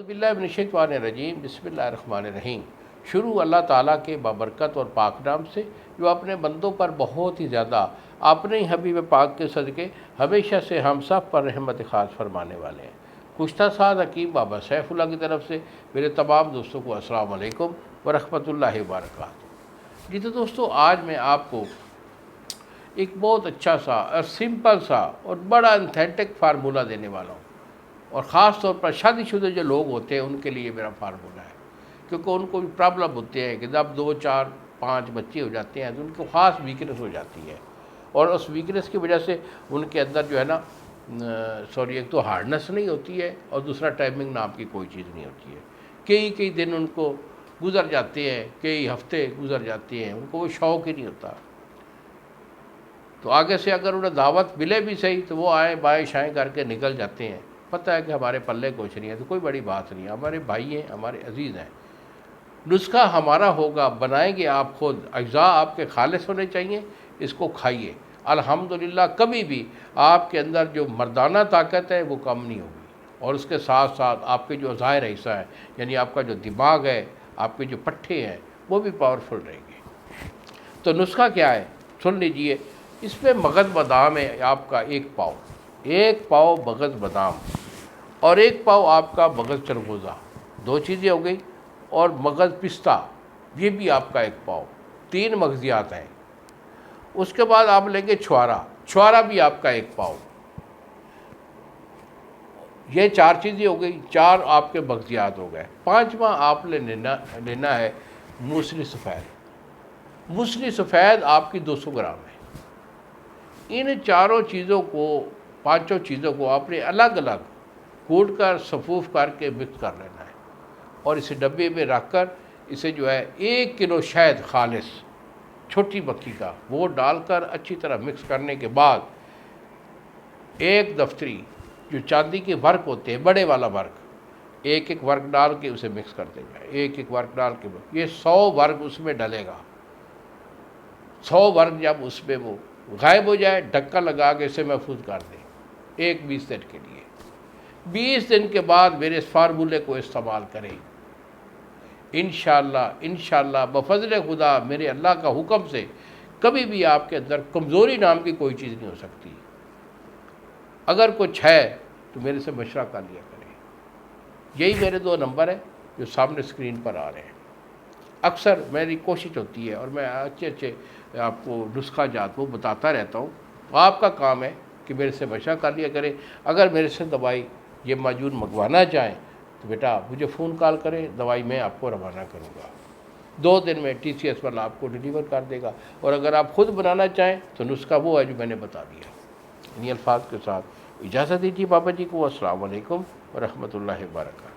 باللہ من الشیطان الرجیم بسم اللہ الرحمن الرحیم۔ شروع اللہ تعالیٰ کے بابرکت اور پاک نام سے جو اپنے بندوں پر بہت ہی زیادہ اپنے ہی حبیب پاک کے صدقے ہمیشہ سے ہم سب پر رحمت خاص فرمانے والے ہیں۔ کشتہ ساز حکیم بابا سیف اللہ کی طرف سے میرے تمام دوستوں کو السلام علیکم ورحمۃ اللہ وبرکاتہ۔ جی تو دوستو، آج میں آپ کو ایک بہت اچھا سا اور سمپل سا اور بڑا انتھیٹک فارمولہ دینے والا ہوں، اور خاص طور پر شادی شدہ جو لوگ ہوتے ہیں ان کے لیے میرا فارمولہ ہے، کیونکہ ان کو بھی پرابلم ہوتی ہے کہ جب 2 4 5 بچے ہو جاتے ہیں تو ان کو خاص ویکنس ہو جاتی ہے، اور اس ویکنس کی وجہ سے ان کے اندر جو ہے نا ایک تو ہارڈنس نہیں ہوتی ہے، اور دوسرا ٹائمنگ نام کی کوئی چیز نہیں ہوتی ہے۔ کئی دن ان کو گزر جاتے ہیں، کئی ہفتے گزر جاتے ہیں، ان کو وہ شوق ہی نہیں ہوتا۔ تو آگے سے اگر انہیں دعوت ملے بھی صحیح تو وہ آئیں بائیں شائیں کر کے نکل جاتے ہیں، پتہ ہے کہ ہمارے پلے کچھ نہیں ہے، تو کوئی بڑی بات نہیں ہے، ہمارے بھائی ہیں، ہمارے عزیز ہیں۔ نسخہ ہمارا ہوگا، بنائیں گے آپ خود، اجزاء آپ کے خالص ہونے چاہیے، اس کو کھائیے، الحمدللہ کبھی بھی آپ کے اندر جو مردانہ طاقت ہے وہ کم نہیں ہوگی، اور اس کے ساتھ ساتھ آپ کے جو ظاہر حصہ ہے، یعنی آپ کا جو دماغ ہے، آپ کے جو پٹھے ہیں، وہ بھی پاورفل رہیں گے۔ تو نسخہ کیا ہے سن لیجئے۔ اس میں مغز بادام ہے آپ کا 1 پاؤ مغز بادام، اور 1 پاؤ آپ کا مغز چرگوزہ، 2 چیزیں ہو گئی، اور مغز پستہ یہ بھی آپ کا 1 پاؤ، 3 مغزیات ہیں۔ اس کے بعد آپ لیں گے چھوارا بھی آپ کا 1 پاؤ۔ یہ 4 چیزیں ہو گئی، 4 آپ کے مغزیات ہو گئے۔ 5واں آپ نے لینا ہے موسلی سفید۔ موسلی سفید آپ کی 200 گرام ہے۔ ان 4 چیزوں کو، 5 چیزوں کو آپ نے الگ الگ کوٹ کر صفوف کر کے مکس کر لینا ہے، اور اسے ڈبے میں رکھ کر اسے جو ہے 1 کلو شہد خالص چھوٹی مکھی کا وہ ڈال کر اچھی طرح مکس کرنے کے بعد ایک دفتری جو چاندی کے ورق ہوتے ہیں، بڑے والا ورق، ایک ورق ڈال کے اسے مکس کرتے جائیں، ایک ورق ڈال کے، یہ 100 ورق اس میں ڈلے گا۔ 100 ورق جب اس میں وہ غائب ہو جائے، ڈھکا لگا کے اسے محفوظ کر دیں 20 دن کے لیے۔ 20 دن کے بعد میرے اس فارمولے کو استعمال کریں، انشاءاللہ بفضل خدا، میرے اللہ کا حکم سے کبھی بھی آپ کے اندر کمزوری نام کی کوئی چیز نہیں ہو سکتی۔ اگر کچھ ہے تو میرے سے مشورہ کر لیا کریں۔ یہی میرے 2 نمبر ہیں جو سامنے اسکرین پر آ رہے ہیں۔ اکثر میری کوشش ہوتی ہے، اور میں اچھے آپ کو نسخہ جات وہ بتاتا رہتا ہوں، آپ کا کام ہے کہ میرے سے مشورہ کر لیا کریں۔ اگر میرے سے دوائی یہ معجون منگوانا چاہیں تو بیٹا مجھے فون کال کریں، دوائی میں آپ کو روانہ کروں گا، 2 دن میں TCS والا آپ کو ڈیلیور کر دے گا۔ اور اگر آپ خود بنانا چاہیں تو نسخہ وہ ہے جو میں نے بتا دیا۔ انہی الفاظ کے ساتھ اجازت دیجیے بابا جی کو۔ السلام علیکم ورحمۃ اللہ وبرکاتہ۔